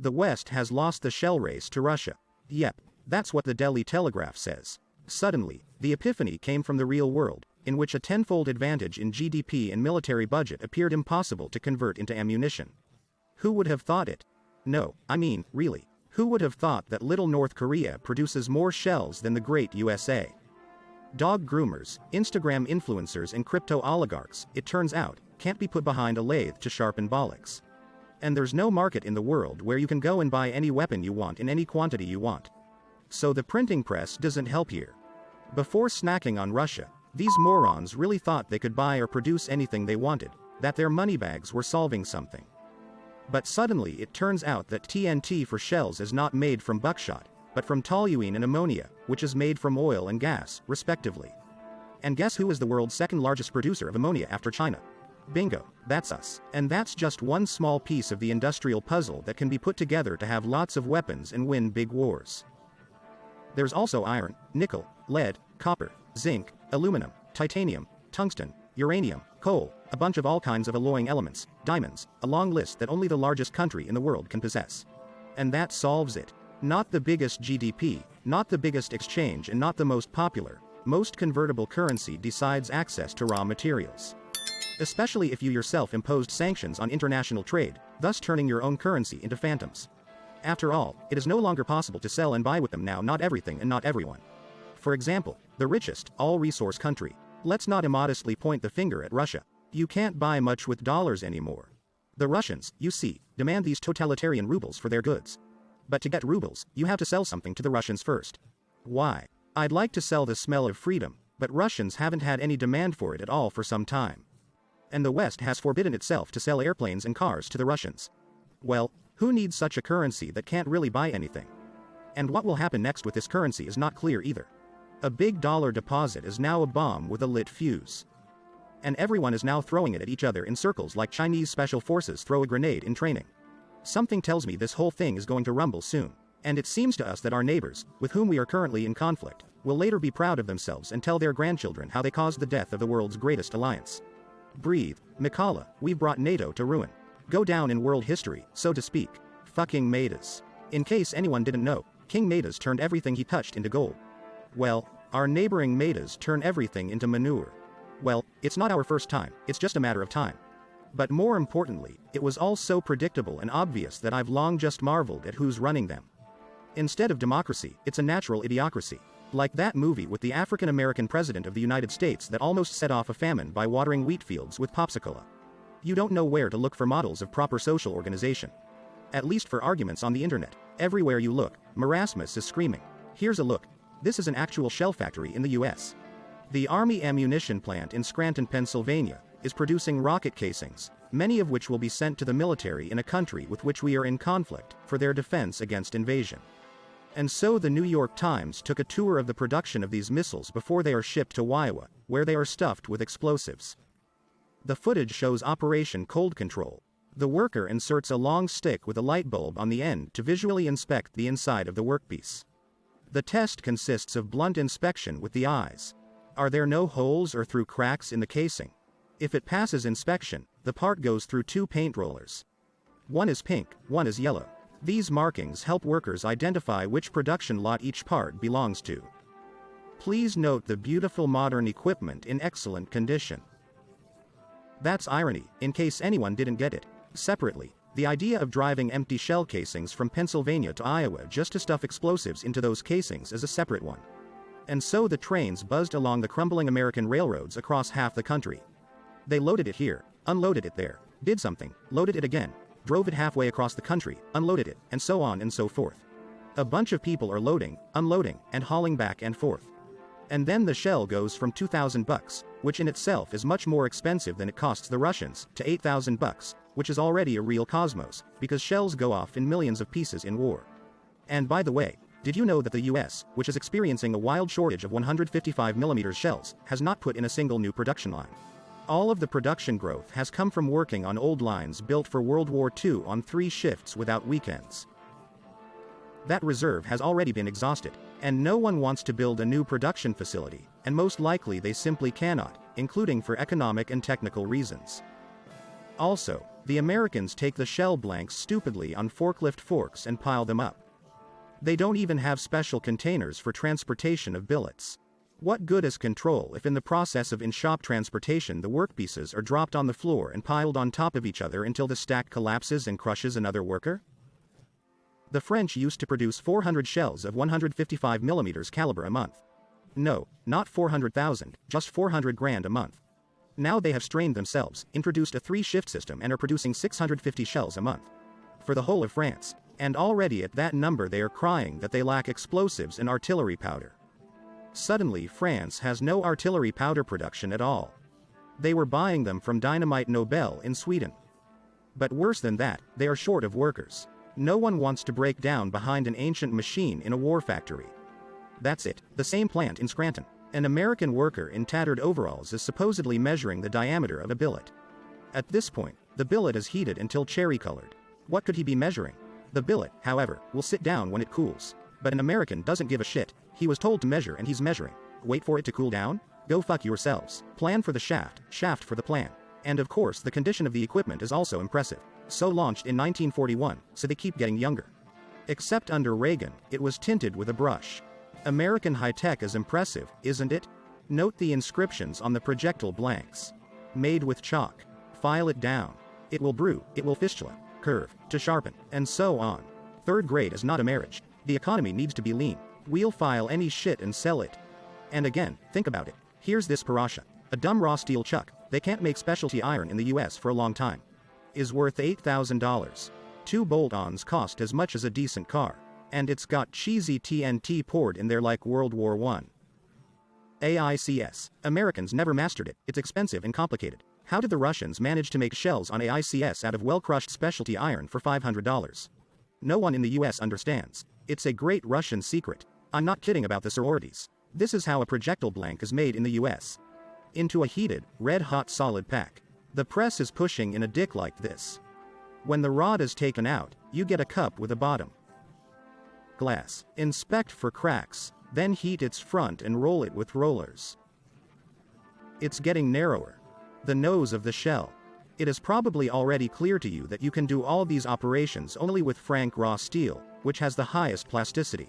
The West has lost the shell race to Russia. Yep, that's what the Daily Telegraph says. Suddenly, the epiphany came from the real world, in which a tenfold advantage in GDP and military budget appeared impossible to convert into ammunition. Who would have thought it? No, I mean, really, who would have thought that little North Korea produces more shells than the great USA? Dog groomers, Instagram influencers and crypto oligarchs, it turns out, can't be put behind a lathe to sharpen bollocks. And there's no market in the world where you can go and buy any weapon you want in any quantity you want. So the printing press doesn't help here. Before snacking on Russia, these morons really thought they could buy or produce anything they wanted, that their moneybags were solving something. But suddenly it turns out that TNT for shells is not made from buckshot, but from toluene and ammonia, which is made from oil and gas, respectively. And guess who is the world's second largest producer of ammonia after China? Bingo, that's us. And that's just one small piece of the industrial puzzle that can be put together to have lots of weapons and win big wars. There's also iron, nickel, lead, copper, zinc, aluminum, titanium, tungsten, uranium, coal, a bunch of all kinds of alloying elements, diamonds, a long list that only the largest country in the world can possess. And that solves it. Not the biggest GDP, not the biggest exchange, and not the most popular, most convertible currency decides access to raw materials. Especially if you yourself imposed sanctions on international trade, thus turning your own currency into phantoms. After all, it is no longer possible to sell and buy with them now, not everything and not everyone. For example, the richest, all-resource country. Let's not immodestly point the finger at Russia. You can't buy much with dollars anymore. The Russians, you see, demand these totalitarian rubles for their goods. But to get rubles, you have to sell something to the Russians first. Why? I'd like to sell the smell of freedom, but Russians haven't had any demand for it at all for some time. And the West has forbidden itself to sell airplanes and cars to the Russians. Well, who needs such a currency that can't really buy anything? And what will happen next with this currency is not clear either. A big dollar deposit is now a bomb with a lit fuse. And everyone is now throwing it at each other in circles like Chinese special forces throw a grenade in training. Something tells me this whole thing is going to rumble soon. And it seems to us that our neighbors, with whom we are currently in conflict, will later be proud of themselves and tell their grandchildren how they caused the death of the world's greatest alliance. Breathe, Mikala, we've brought NATO to ruin. Go down in world history, so to speak. Fucking Medas. In case anyone didn't know, King Medas turned everything he touched into gold. Well, our neighboring Medas turn everything into manure. Well, it's not our first time, it's just a matter of time. But more importantly, it was all so predictable and obvious that I've long just marveled at who's running them. Instead of democracy, it's a natural idiocracy. Like that movie with the African-American president of the United States that almost set off a famine by watering wheat fields with popsicola. You don't know where to look for models of proper social organization. At least for arguments on the internet, everywhere you look, Marasmus is screaming. Here's a look. This is an actual shell factory in the US. The Army ammunition plant in Scranton, Pennsylvania, is producing rocket casings, many of which will be sent to the military in a country with which we are in conflict, for their defense against invasion. And so the New York Times took a tour of the production of these missiles before they are shipped to Iowa, where they are stuffed with explosives. The footage shows Operation Cold Control. The worker inserts a long stick with a light bulb on the end to visually inspect the inside of the workpiece. The test consists of blunt inspection with the eyes. Are there no holes or through cracks in the casing? If it passes inspection, the part goes through two paint rollers. One is pink, one is yellow. These markings help workers identify which production lot each part belongs to. Please note the beautiful modern equipment in excellent condition. That's irony, in case anyone didn't get it. Separately, the idea of driving empty shell casings from Pennsylvania to Iowa just to stuff explosives into those casings is a separate one. And so the trains buzzed along the crumbling American railroads across half the country. They loaded it here, unloaded it there, did something, loaded it again, drove it halfway across the country, unloaded it, and so on and so forth. A bunch of people are loading, unloading, and hauling back and forth. And then the shell goes from $2,000, which in itself is much more expensive than it costs the Russians, to $8,000, which is already a real cosmos, because shells go off in millions of pieces in war. And by the way, did you know that the US, which is experiencing a wild shortage of 155mm shells, has not put in a single new production line? All of the production growth has come from working on old lines built for World War II on 3 shifts without weekends. That reserve has already been exhausted, and no one wants to build a new production facility, and most likely they simply cannot, including for economic and technical reasons. Also, The Americans take the shell blanks stupidly on forklift forks and pile them up. They don't even have special containers for transportation of billets. What good is control if in the process of in-shop transportation the workpieces are dropped on the floor and piled on top of each other until the stack collapses and crushes another worker? The French used to produce 400 shells of 155mm caliber a month. No, not 400,000, just 400 grand a month. Now they have strained themselves, introduced a 3-shift system and are producing 650 shells a month. For the whole of France, and already at that number they are crying that they lack explosives and artillery powder. Suddenly France has no artillery powder production at all. They were buying them from Dynamite Nobel in Sweden. But worse than that, they are short of workers. No one wants to break down behind an ancient machine in a war factory. That's it, the same plant in Scranton. An American worker in tattered overalls is supposedly measuring the diameter of a billet. At this point, the billet is heated until cherry-colored. What could he be measuring? The billet, however, will sit down when it cools. But an American doesn't give a shit. He was told to measure and he's measuring. Wait for it to cool down? Go fuck yourselves. Plan for the shaft, shaft for the plan. And of course the condition of the equipment is also impressive. So launched in 1941, so they keep getting younger. Except under Reagan, it was tinted with a brush. American high-tech is impressive, isn't it? Note the inscriptions on the projectile blanks. Made with chalk. File it down. It will brew, it will fistula, curve, to sharpen, and so on. Third grade is not a marriage. The economy needs to be lean. We'll file any shit and sell it. And again, think about it. Here's this parasha. A dumb raw steel chuck, they can't make specialty iron in the US for a long time. Is worth $8,000. 2 bolt-ons cost as much as a decent car. And it's got cheesy TNT poured in there like World War I. AICS. Americans never mastered it, it's expensive and complicated. How did the Russians manage to make shells on AICS out of well-crushed specialty iron for $500? No one in the US understands. It's a great Russian secret. I'm not kidding about the sororities. This is how a projectile blank is made in the US. Into a heated, red-hot solid pack. The press is pushing in a dick like this. When the rod is taken out, you get a cup with a bottom. Glass. Inspect for cracks, then heat its front and roll it with rollers. It's getting narrower. The nose of the shell. It is probably already clear to you that you can do all these operations only with frank raw steel, which has the highest plasticity.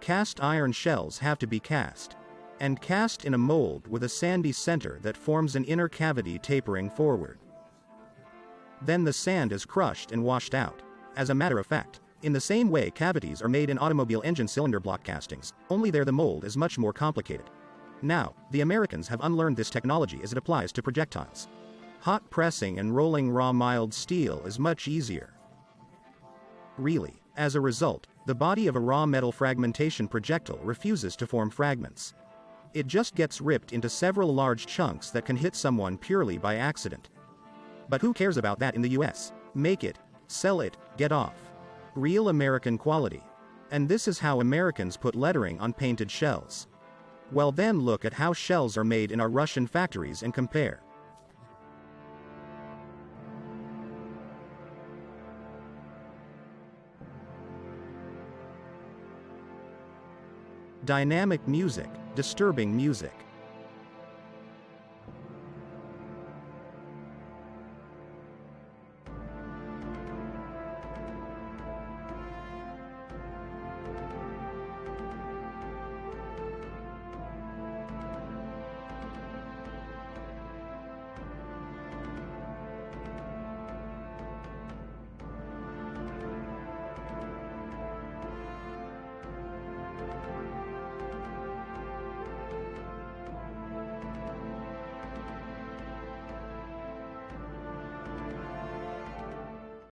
Cast iron shells have to be cast. And cast in a mold with a sandy center that forms an inner cavity tapering forward. Then the sand is crushed and washed out. As a matter of fact, in the same way cavities are made in automobile engine cylinder block castings, only there the mold is much more complicated. Now, the Americans have unlearned this technology as it applies to projectiles. Hot pressing and rolling raw mild steel is much easier. Really, as a result, the body of a raw metal fragmentation projectile refuses to form fragments. It just gets ripped into several large chunks that can hit someone purely by accident. But who cares about that in the US? Make it, sell it, get off. Real American quality. And this is how Americans put lettering on painted shells. Well then look at how shells are made in our Russian factories and compare. Dynamic music, disturbing music.